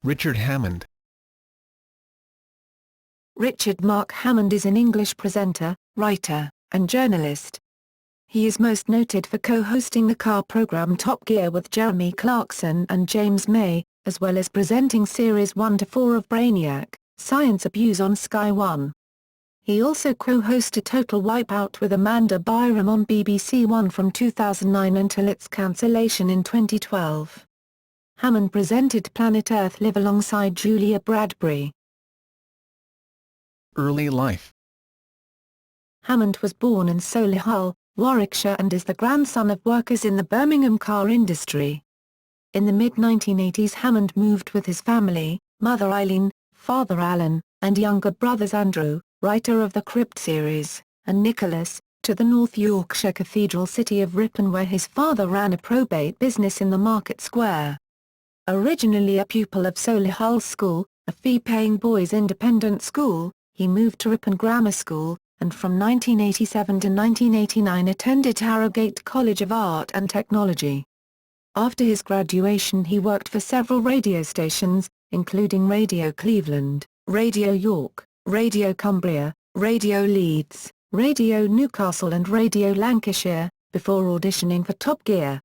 Richard Hammond. Richard Mark Hammond is an English presenter, writer, and journalist. He is most noted for co-hosting the car program Top Gear with Jeremy Clarkson and James May, as well as presenting Series 1 to 4 of Brainiac, Science Abuse on Sky One. He also co-hosted Total Wipeout with Amanda Byram on BBC One from 2009 until its cancellation in 2012. Hammond presented Planet Earth Live alongside Julia Bradbury. Early life. Hammond was born in Solihull, Warwickshire and is the grandson of workers in the Birmingham car industry. In the mid-1980s Hammond moved with his family, mother Eileen, father Alan, and younger brothers Andrew, writer of the Crypt series, and Nicholas, to the North Yorkshire cathedral city of Ripon where his father ran a probate business in the market square. Originally a pupil of Solihull School, a fee-paying boys' independent school, he moved to Ripon Grammar School, and from 1987 to 1989 attended Harrogate College of Art and Technology. After his graduation he worked for several radio stations, including Radio Cleveland, Radio York, Radio Cumbria, Radio Leeds, Radio Newcastle and Radio Lancashire, before auditioning for Top Gear.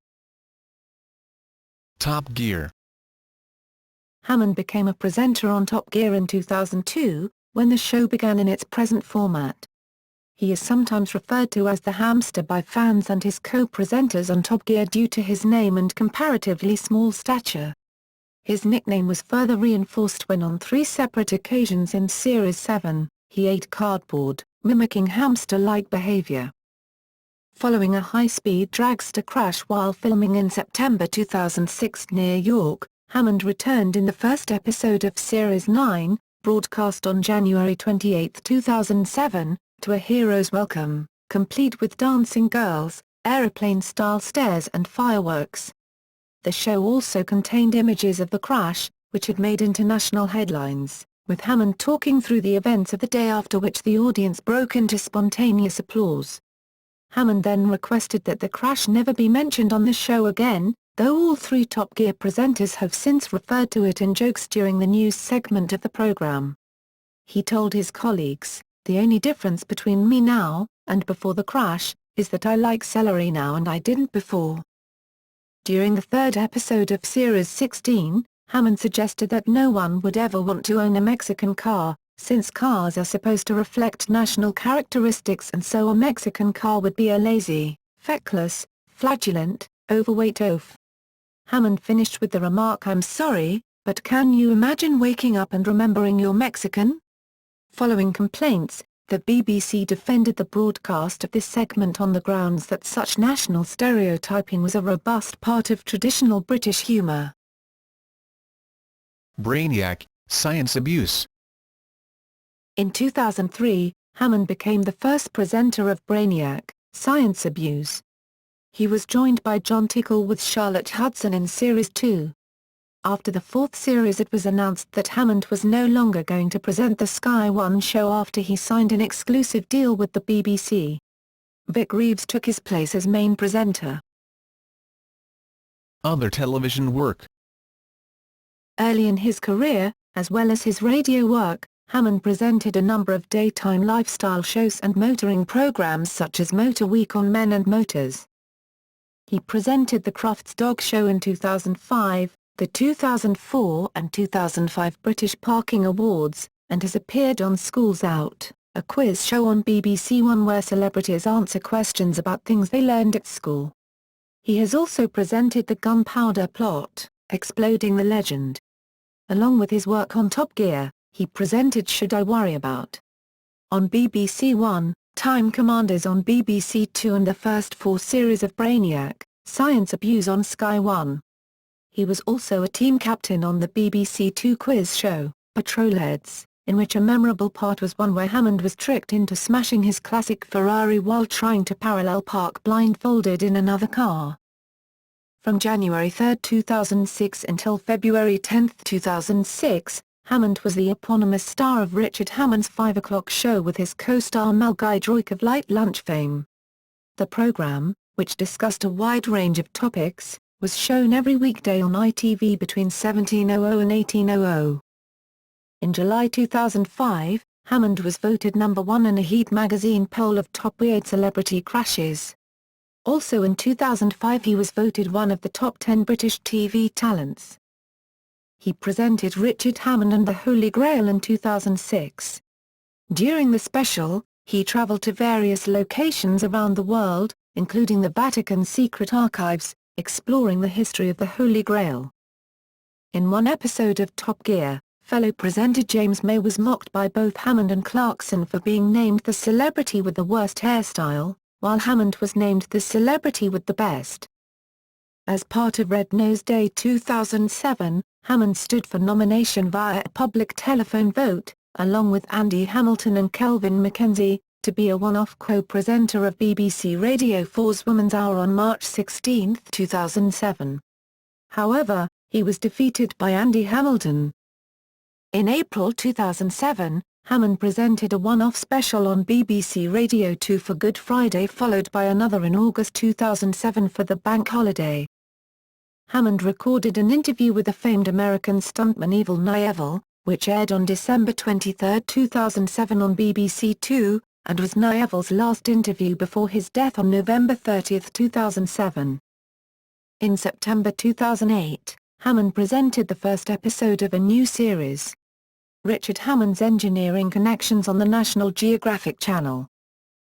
Top Gear. Hammond became a presenter on Top Gear in 2002, when the show began in its present format. He is sometimes referred to as the Hamster by fans and his co-presenters on Top Gear due to his name and comparatively small stature. His nickname was further reinforced when on 3 separate occasions in Series 7, he ate cardboard, mimicking hamster-like behavior. Following a high-speed dragster crash while filming in September 2006 near York, Hammond returned in the first episode of Series 9, broadcast on January 28, 2007, to a hero's welcome, complete with dancing girls, aeroplane-style stairs and fireworks. The show also contained images of the crash, which had made international headlines, with Hammond talking through the events of the day, after which the audience broke into spontaneous applause. Hammond then requested that the crash never be mentioned on the show again, though all 3 Top Gear presenters have since referred to it in jokes during the news segment of the program. He told his colleagues, "The only difference between me now, and before the crash, is that I like celery now and I didn't before." During the 3rd episode of Series 16, Hammond suggested that no one would ever want to own a Mexican car, since cars are supposed to reflect national characteristics and so a Mexican car would be a lazy, feckless, flagellant, overweight oaf. Hammond finished with the remark, "I'm sorry, but can you imagine waking up and remembering you're Mexican?" Following complaints, the BBC defended the broadcast of this segment on the grounds that such national stereotyping was a robust part of traditional British humour. Brainiac, Science Abuse. In 2003, Hammond became the first presenter of Brainiac, Science Abuse. He was joined by John Tickle with Charlotte Hudson in Series 2. After the 4th series it was announced that Hammond was no longer going to present the Sky One show after he signed an exclusive deal with the BBC. Vic Reeves took his place as main presenter. Other television work. Early in his career, as well as his radio work, Hammond presented a number of daytime lifestyle shows and motoring programs such as Motor Week on Men and Motors. He presented the Crufts Dog Show in 2005, the 2004 and 2005 British Parking Awards, and has appeared on Schools Out, a quiz show on BBC One where celebrities answer questions about things they learned at school. He has also presented the Gunpowder Plot, Exploding the Legend. Along with his work on Top Gear, he presented Should I Worry About? On BBC One, Time Commanders on BBC Two and the first 4 series of Brainiac, Science Abuse on Sky One. He was also a team captain on the BBC Two quiz show, Patrolheads, in which a memorable part was one where Hammond was tricked into smashing his classic Ferrari while trying to parallel park blindfolded in another car. From January 3, 2006 until February 10, 2006, Hammond was the eponymous star of Richard Hammond's 5 o'clock show with his co-star Mel Giedroyc of Light Lunch fame. The program, which discussed a wide range of topics, was shown every weekday on ITV between 17:00 and 18:00. In July 2005, Hammond was voted number 1 in a Heat magazine poll of top weird celebrity crashes. Also in 2005 he was voted one of the top 10 British TV talents. He presented Richard Hammond and the Holy Grail in 2006. During the special, he travelled to various locations around the world, including the Vatican's secret archives, exploring the history of the Holy Grail. In one episode of Top Gear, fellow presenter James May was mocked by both Hammond and Clarkson for being named the celebrity with the worst hairstyle, while Hammond was named the celebrity with the best. As part of Red Nose Day 2007, Hammond stood for nomination via a public telephone vote, along with Andy Hamilton and Kelvin Mackenzie, to be a one-off co-presenter of BBC Radio 4's Woman's Hour on March 16, 2007. However, he was defeated by Andy Hamilton. In April 2007, Hammond presented a one-off special on BBC Radio 2 for Good Friday, followed by another in August 2007 for the bank holiday. Hammond recorded an interview with the famed American stuntman Evil Knievel, which aired on December 23, 2007 on BBC 2, and was Knievel's last interview before his death on November 30, 2007. In September 2008, Hammond presented the first episode of a new series, Richard Hammond's Engineering Connections, on the National Geographic Channel.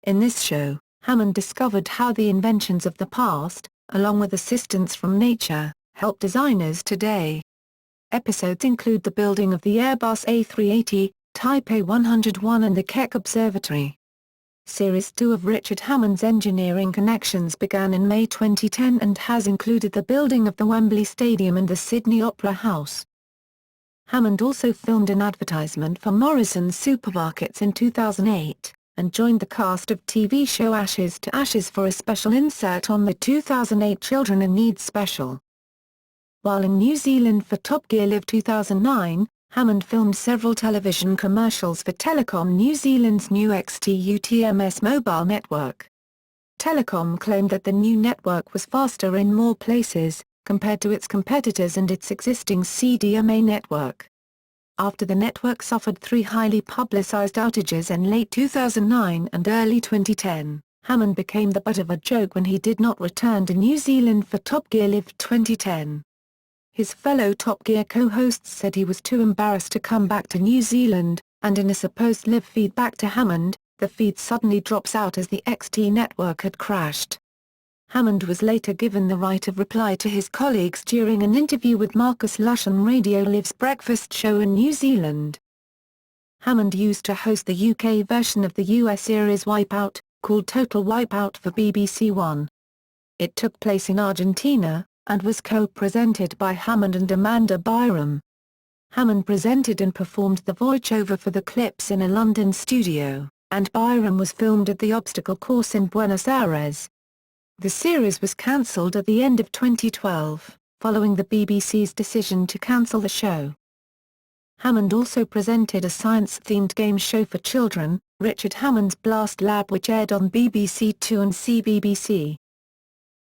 In this show, Hammond discovered how the inventions of the past, along with assistance from nature, help designers today. Episodes include the building of the Airbus A380, Taipei 101 and the Keck Observatory. Series 2 of Richard Hammond's Engineering Connections began in May 2010 and has included the building of the Wembley Stadium and the Sydney Opera House. Hammond also filmed an advertisement for Morrison's Supermarkets in 2008, and joined the cast of TV show Ashes to Ashes for a special insert on the 2008 Children in Need special. While in New Zealand for Top Gear Live 2009, Hammond filmed several television commercials for Telecom New Zealand's new XTUTMS mobile network. Telecom claimed that the new network was faster in more places, compared to its competitors and its existing CDMA network. After the network suffered 3 highly publicized outages in late 2009 and early 2010, Hammond became the butt of a joke when he did not return to New Zealand for Top Gear Live 2010. His fellow Top Gear co-hosts said he was too embarrassed to come back to New Zealand, and in a supposed live feed back to Hammond, the feed suddenly drops out as the XT network had crashed. Hammond was later given the right of reply to his colleagues during an interview with Marcus Lush on Radio Live's breakfast show in New Zealand. Hammond used to host the UK version of the US series Wipeout, called Total Wipeout for BBC One. It took place in Argentina, and was co-presented by Hammond and Amanda Byram. Hammond presented and performed the voiceover for the clips in a London studio, and Byram was filmed at the obstacle course in Buenos Aires. The series was cancelled at the end of 2012, following the BBC's decision to cancel the show. Hammond also presented a science-themed game show for children, Richard Hammond's Blast Lab, which aired on BBC Two and CBBC.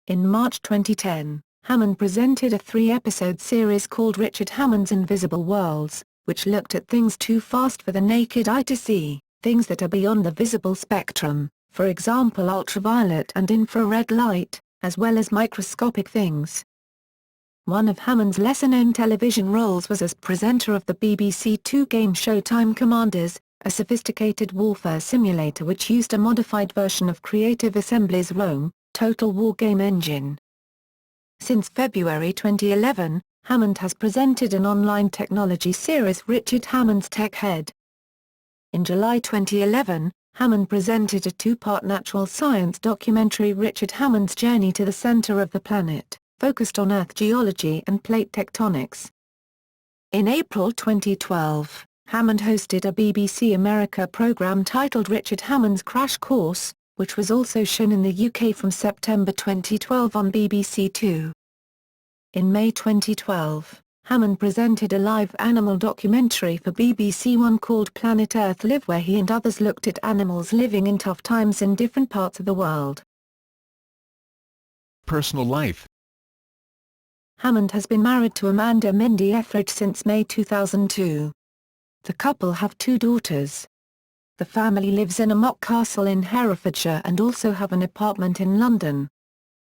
In March 2010, Hammond presented a 3-episode series called Richard Hammond's Invisible Worlds, which looked at things too fast for the naked eye to see, things that are beyond the visible spectrum, for example ultraviolet and infrared light, as well as microscopic things. One of Hammond's lesser-known television roles was as presenter of the BBC Two game show Time Commanders, a sophisticated warfare simulator which used a modified version of Creative Assembly's Rome, Total War game engine. Since February 2011, Hammond has presented an online technology series Richard Hammond's Tech Head. In July 2011, Hammond presented a 2-part natural science documentary Richard Hammond's Journey to the Center of the Planet, focused on Earth geology and plate tectonics. In April 2012, Hammond hosted a BBC America program titled Richard Hammond's Crash Course, which was also shown in the UK from September 2012 on BBC Two. In May 2012, Hammond presented a live animal documentary for BBC One called Planet Earth Live, where he and others looked at animals living in tough times in different parts of the world. Personal life. Hammond has been married to Amanda Byram since May 2002. The couple have 2 daughters. The family lives in a mock castle in Herefordshire and also have an apartment in London.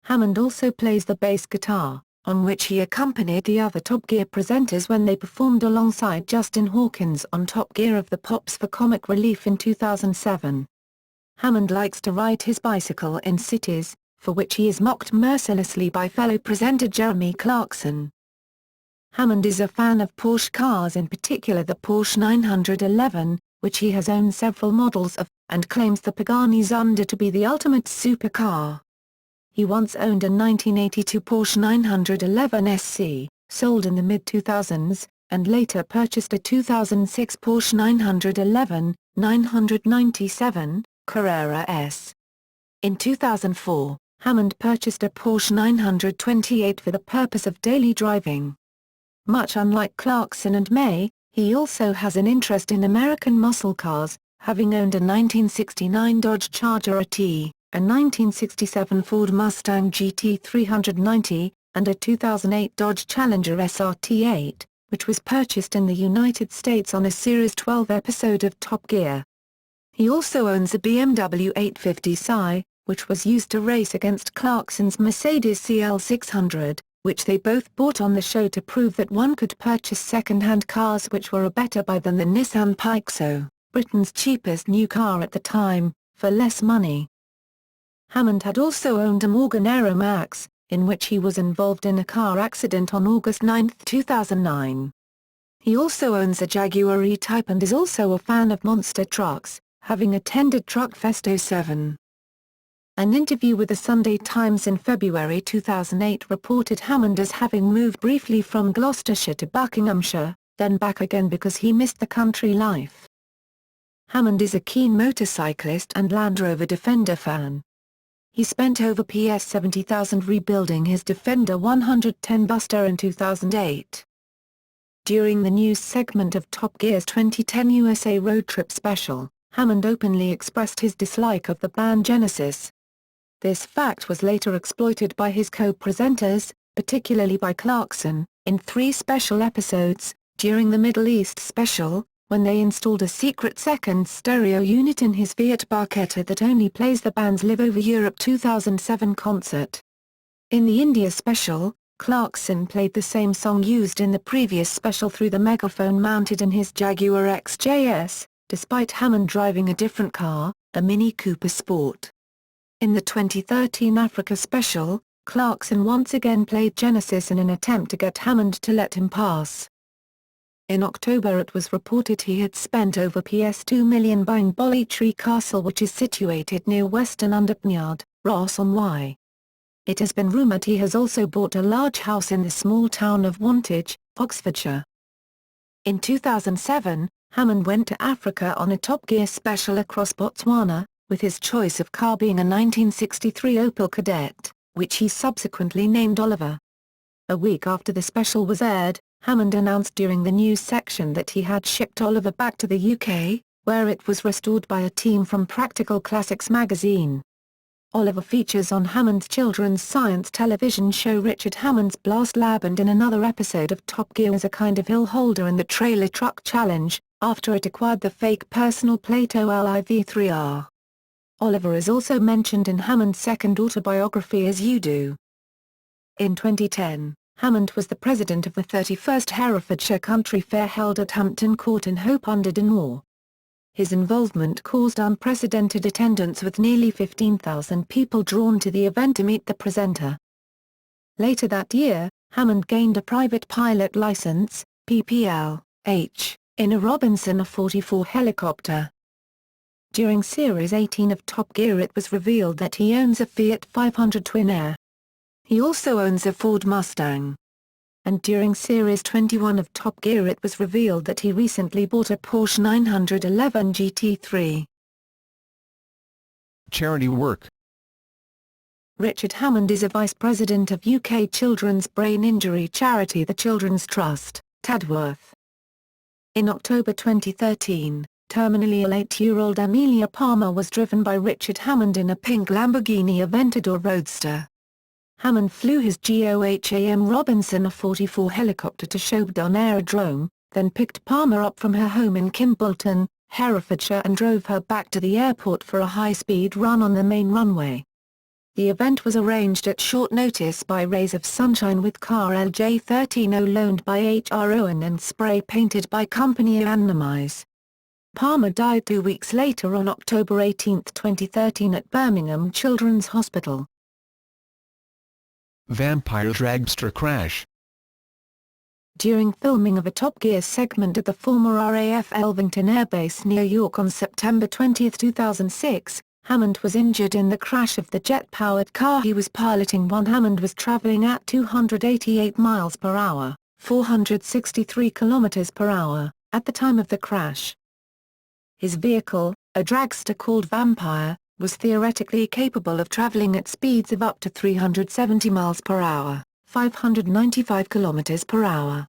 Hammond also plays the bass guitar, on which he accompanied the other Top Gear presenters when they performed alongside Justin Hawkins on Top Gear of the Pops for comic relief in 2007. Hammond likes to ride his bicycle in cities, for which he is mocked mercilessly by fellow presenter Jeremy Clarkson. Hammond is a fan of Porsche cars, in particular the Porsche 911, which he has owned several models of, and claims the Pagani Zonda to be the ultimate supercar. He once owned a 1982 Porsche 911 SC, sold in the mid-2000s, and later purchased a 2006 Porsche 911-997 Carrera S. In 2004, Hammond purchased a Porsche 928 for the purpose of daily driving. Much unlike Clarkson and May, he also has an interest in American muscle cars, having owned a 1969 Dodge Charger RT, a 1967 Ford Mustang GT 390, and a 2008 Dodge Challenger SRT8, which was purchased in the United States on a Series 12 episode of Top Gear. He also owns a BMW 850si, which was used to race against Clarkson's Mercedes CL600, which they both bought on the show to prove that one could purchase second-hand cars which were a better buy than the Nissan Pixo, Britain's cheapest new car at the time, for less money. Hammond had also owned a Morgan Aeromax, in which he was involved in a car accident on August 9, 2009. He also owns a Jaguar E-Type and is also a fan of monster trucks, having attended Truckfest 07. An interview with the Sunday Times in February 2008 reported Hammond as having moved briefly from Gloucestershire to Buckinghamshire, then back again because he missed the country life. Hammond is a keen motorcyclist and Land Rover Defender fan. He spent over £70,000 rebuilding his Defender 110 Buster in 2008. During the news segment of Top Gear's 2010 USA Road Trip special, Hammond openly expressed his dislike of the band Genesis. This fact was later exploited by his co-presenters, particularly by Clarkson, in 3 special episodes. During the Middle East special, when they installed a secret second stereo unit in his Fiat Barchetta that only plays the band's Live Over Europe 2007 concert. In the India special, Clarkson played the same song used in the previous special through the megaphone mounted in his Jaguar XJS, despite Hammond driving a different car, a Mini Cooper Sport. In the 2013 Africa special, Clarkson once again played Genesis in an attempt to get Hammond to let him pass. In October it was reported he had spent over £2 million buying Bollitree Castle, which is situated near Weston-under-Pnyard, Ross-on-Wye. It has been rumoured he has also bought a large house in the small town of Wantage, Oxfordshire. In 2007, Hammond went to Africa on a Top Gear special across Botswana, with his choice of car being a 1963 Opel Kadett, which he subsequently named Oliver. A week after the special was aired, Hammond announced during the news section that he had shipped Oliver back to the UK, where it was restored by a team from Practical Classics magazine. Oliver features on Hammond's children's science television show Richard Hammond's Blast Lab and in another episode of Top Gear as a kind of hill holder in the Trailer Truck Challenge, after it acquired the fake personal Plato LIV3R. Oliver is also mentioned in Hammond's second autobiography As You Do. In 2010, Hammond was the president of the 31st Herefordshire Country Fair held at Hampton Court in Hope-under-Dunmore. His involvement caused unprecedented attendance with nearly 15,000 people drawn to the event to meet the presenter. Later that year, Hammond gained a private pilot licence, PPL-H, in a Robinson A-44 helicopter. During Series 18 of Top Gear it was revealed that he owns a Fiat 500 Twin Air. He also owns a Ford Mustang. And during Series 21 of Top Gear it was revealed that he recently bought a Porsche 911 GT3. Charity work. Richard Hammond is a vice president of UK children's brain injury charity The Children's Trust, Tadworth. In October 2013, terminally ill 8-year-old Amelia Palmer was driven by Richard Hammond in a pink Lamborghini Aventador Roadster. Hammond flew his GOHAM Robinson A-44 helicopter to Shobdon Aerodrome, then picked Palmer up from her home in Kimbolton, Herefordshire and drove her back to the airport for a high-speed run on the main runway. The event was arranged at short notice by Rays of Sunshine with car LJ13 loaned by H.R. Owen and spray-painted by company Anonymize. Palmer died 2 weeks later on October 18, 2013 at Birmingham Children's Hospital. Vampire dragster crash. During filming of a Top Gear segment at the former RAF Elvington Air Base near York on September 20, 2006, Hammond was injured in the crash of the jet-powered car he was piloting when Hammond was traveling at 288 miles per hour, 463 kilometers per hour, at the time of the crash. His vehicle, a dragster called Vampire, was theoretically capable of traveling at speeds of up to 370 miles per hour, 595 kilometers per hour.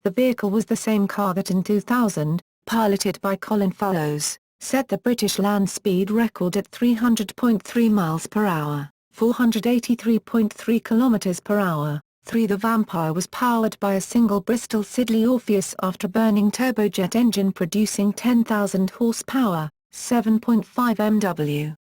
The vehicle was the same car that in 2000, piloted by Colin Fellows, set the British land speed record at 300.3 miles per hour, 483.3 kilometers per hour. The Vampire was powered by a single Bristol Siddeley Orpheus after-burning turbojet engine producing 10,000 horsepower, 7.5 MW.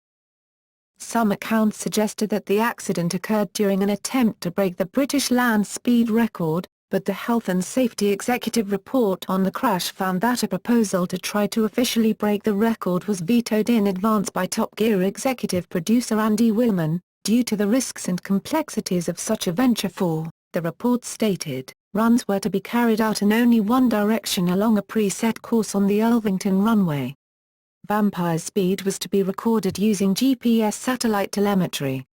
Some accounts suggested that the accident occurred during an attempt to break the British land speed record, but the Health and Safety Executive Report on the crash found that a proposal to try to officially break the record was vetoed in advance by Top Gear executive producer Andy Willman, due to the risks and complexities of such a venture for, the report stated, runs were to be carried out in only one direction along a preset course on the Elvington runway. Vampire's speed was to be recorded using GPS satellite telemetry.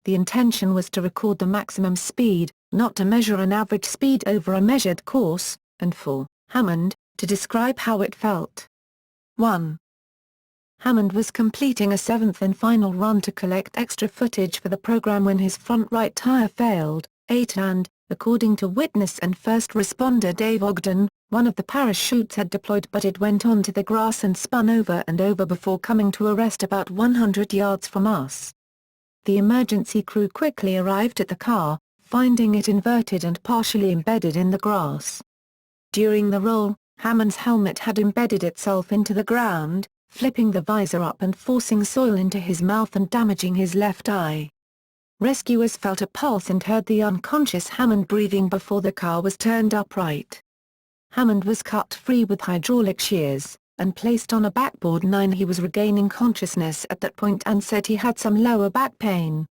The intention was to record the maximum speed, not to measure an average speed over a measured course, and for Hammond to describe how it felt. 1. Hammond was completing a seventh and final run to collect extra footage for the program when his front right tire failed. 8 and, according to witness and first responder Dave Ogden, one of the parachutes had deployed but it went onto the grass and spun over and over before coming to a rest about 100 yards from us. The emergency crew quickly arrived at the car, finding it inverted and partially embedded in the grass. During the roll, Hammond's helmet had embedded itself into the ground, flipping the visor up and forcing soil into his mouth and damaging his left eye. Rescuers felt a pulse and heard the unconscious Hammond breathing before the car was turned upright. Hammond was cut free with hydraulic shears, and placed on a backboard 9. He was regaining consciousness at that point and said he had some lower back pain.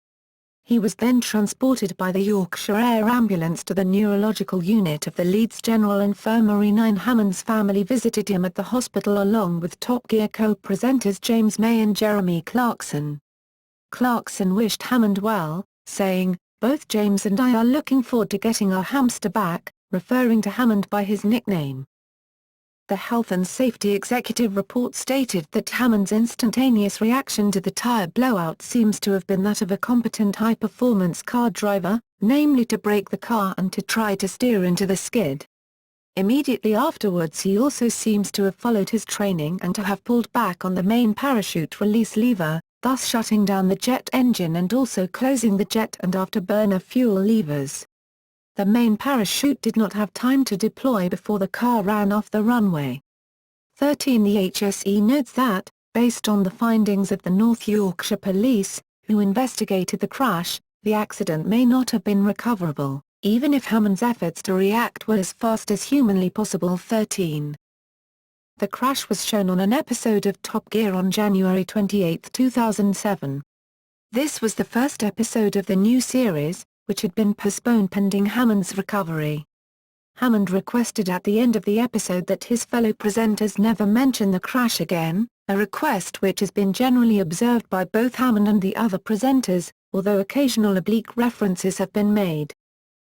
He was then transported by the Yorkshire Air Ambulance to the neurological unit of the Leeds General Infirmary. 9. Hammond's family visited him at the hospital along with Top Gear co-presenters James May and Jeremy Clarkson. Clarkson wished Hammond well, saying, "Both James and I are looking forward to getting our hamster back," referring to Hammond by his nickname. The Health and Safety Executive Report stated that Hammond's instantaneous reaction to the tire blowout seems to have been that of a competent high-performance car driver, namely to brake the car and to try to steer into the skid. Immediately afterwards he also seems to have followed his training and to have pulled back on the main parachute release lever, thus shutting down the jet engine and also closing the jet and afterburner fuel levers. The main parachute did not have time to deploy before the car ran off the runway. 13. The HSE notes that, based on the findings of the North Yorkshire Police, who investigated the crash, the accident may not have been recoverable, even if Hammond's efforts to react were as fast as humanly possible. 13. The crash was shown on an episode of Top Gear on January 28, 2007. This was the first episode of the new series, which had been postponed pending Hammond's recovery. Hammond requested at the end of the episode that his fellow presenters never mention the crash again, a request which has been generally observed by both Hammond and the other presenters, although occasional oblique references have been made.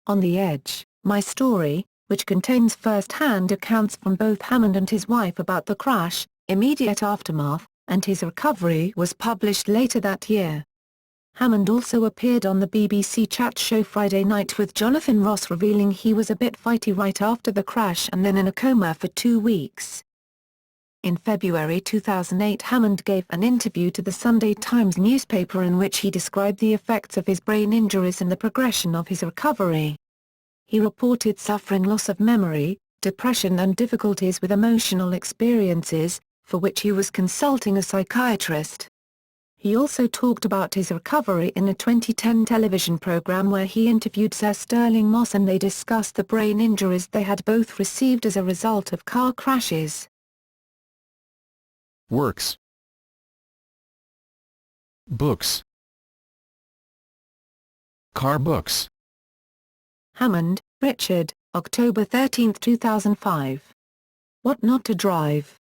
On the Edge, My Story, which contains first-hand accounts from both Hammond and his wife about the crash, immediate aftermath, and his recovery, was published later that year. Hammond also appeared on the BBC chat show Friday Night with Jonathan Ross, revealing he was a bit fighty right after the crash and then in a coma for 2 weeks. In February 2008, Hammond gave an interview to the Sunday Times newspaper in which he described the effects of his brain injuries and the progression of his recovery. He reported suffering loss of memory, depression and difficulties with emotional experiences, for which he was consulting a psychiatrist. He also talked about his recovery in a 2010 television program where he interviewed Sir Sterling Moss and they discussed the brain injuries they had both received as a result of car crashes. Works. Books. Car books. Hammond, Richard, October 13, 2005. What Not to Drive.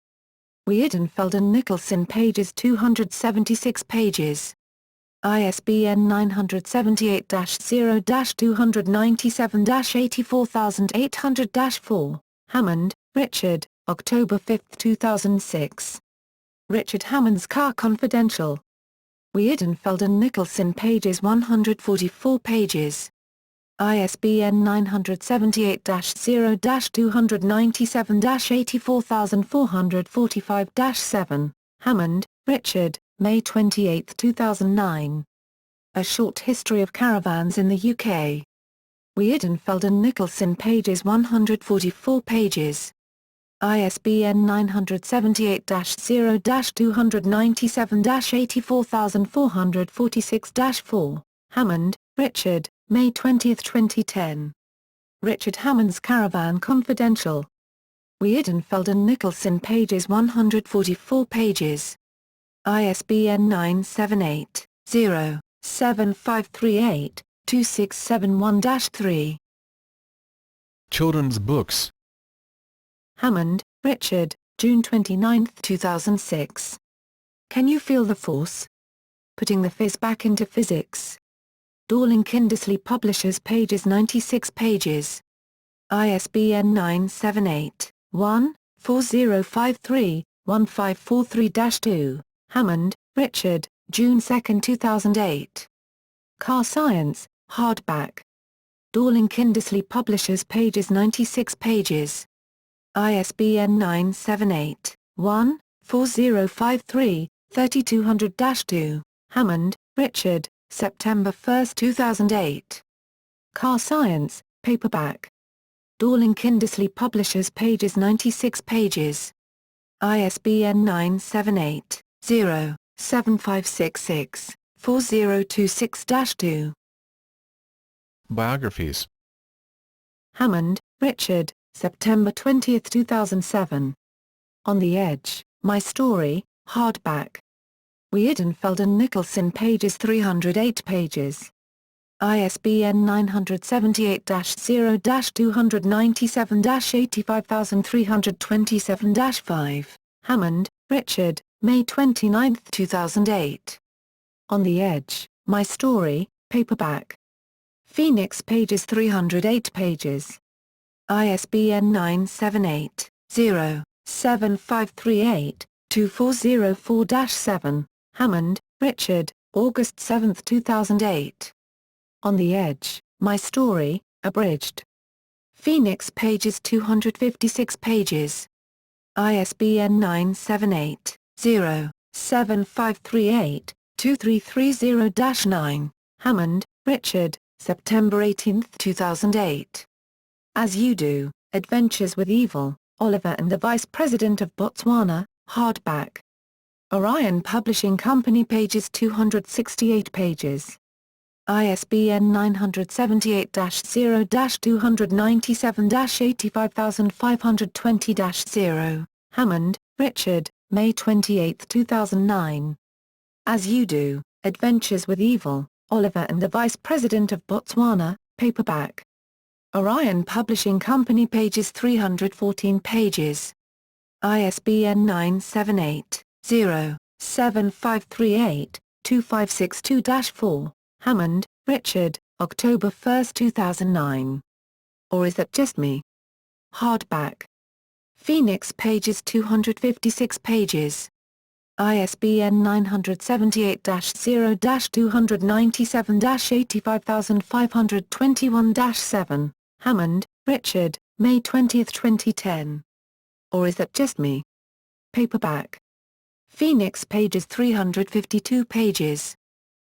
Weidenfeld and Nicholson pages 276 pages. ISBN 978-0-297-84800-4. Hammond, Richard, October 5, 2006. Richard Hammond's Car Confidential. Weidenfeld and Nicholson pages 144 pages. ISBN 978-0-297-84445-7. Hammond, Richard, May 28, 2009. A Short History of Caravans in the UK. Weidenfeld and Nicholson pages 144 pages. ISBN 978-0-297-84446-4. Hammond, Richard, May 20, 2010. Richard Hammond's Caravan Confidential. Weidenfeld and Nicholson pages 144 pages. ISBN 978-0-7538-2671-3. Children's books. Hammond, Richard, June 29, 2006. Can You Feel the Force? Putting the Fizz Back into Physics. Dorling Kindersley Publishers pages 96 pages. ISBN 978-1-4053-1543-2. Hammond, Richard, June 2, 2008. Car Science, hardback. Dorling Kindersley Publishers pages 96 pages. ISBN 978-1-4053-3200-2. Hammond, Richard, September 1, 2008. Car Science, paperback. Dorling Kindersley Publishers pages 96 pages. ISBN 978-0-7566-4026-2. Biographies. Hammond, Richard, September 20, 2007. On the Edge, My Story, hardback. Weidenfeld and Nicholson pages 308 pages. ISBN 978-0-297-85327-5. Hammond, Richard, May 29, 2008. On the Edge, My Story, paperback. Phoenix pages 308 pages. ISBN 978-0-7538-2404-7. Hammond, Richard, August 7, 2008. On the Edge, My Story, abridged. Phoenix pages 256 pages. ISBN 978-0-7538-2330-9. Hammond, Richard, September 18, 2008. As You Do, Adventures with Evil, Oliver and the Vice President of Botswana, hardback. Orion Publishing Company pages 268 pages. ISBN 978-0-297-85520-0. Hammond, Richard, May 28, 2009. As You Do, Adventures with Evil, Oliver and the Vice President of Botswana, paperback. Orion Publishing Company pages 314 pages. ISBN 978-0-7538-2562-4. Hammond, Richard, October 1, 2009. Or Is That Just Me? Hardback. Phoenix pages 256 pages. ISBN 978-0-297-85521-7. Hammond, Richard, May 20, 2010. Or Is That Just Me? paperback. Phoenix pages 352 pages.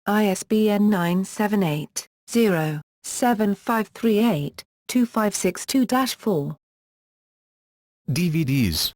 ISBN 978-0-7538-2562-4. DVDs.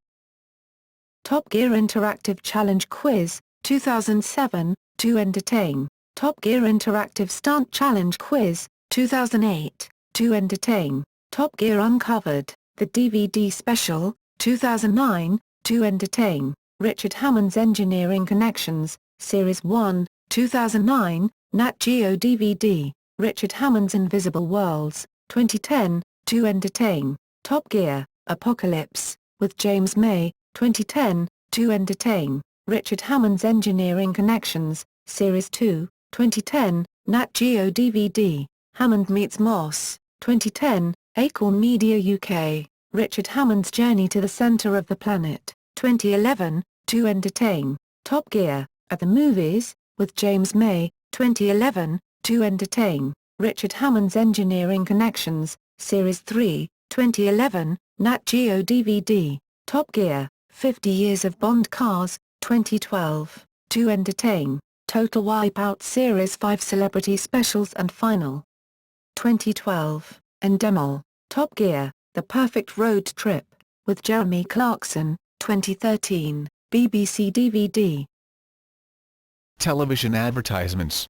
Top Gear Interactive Challenge Quiz, 2007, to entertain. Top Gear Interactive Stunt Challenge Quiz, 2008, to entertain. Top Gear Uncovered, the DVD Special, 2009, to entertain. Richard Hammond's Engineering Connections, Series 1, 2009, Nat Geo DVD. Richard Hammond's Invisible Worlds, 2010, to entertain. Top Gear, Apocalypse, with James May, 2010, to entertain. Richard Hammond's Engineering Connections, Series 2, 2010, Nat Geo DVD. Hammond Meets Moss, 2010, Acorn Media UK. Richard Hammond's Journey to the Center of the Planet, 2011, to entertain. Top Gear, At the Movies, with James May, 2011, to entertain. Richard Hammond's Engineering Connections, Series 3, 2011, Nat Geo DVD. Top Gear, 50 Years of Bond Cars, 2012, to entertain. Total Wipeout Series 5 Celebrity Specials and Final. 2012, Endemol, Top Gear, The Perfect Road Trip, with Jeremy Clarkson, 2013, BBC DVD. Television advertisements.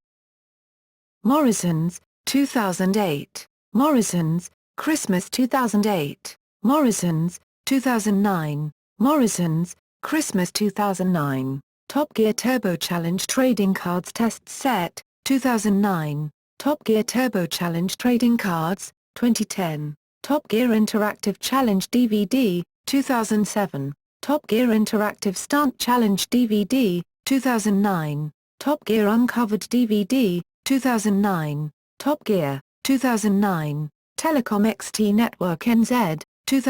Morrison's, 2008. Morrison's, Christmas 2008. Morrison's, 2009. Morrison's, Christmas 2009. Top Gear Turbo Challenge Trading Cards Test Set, 2009. Top Gear Turbo Challenge Trading Cards, 2010. Top Gear Interactive Challenge DVD, 2007. Top Gear Interactive Stunt Challenge DVD, 2009. Top Gear Uncovered DVD, 2009. Top Gear, 2009. Telecom XT Network NZ,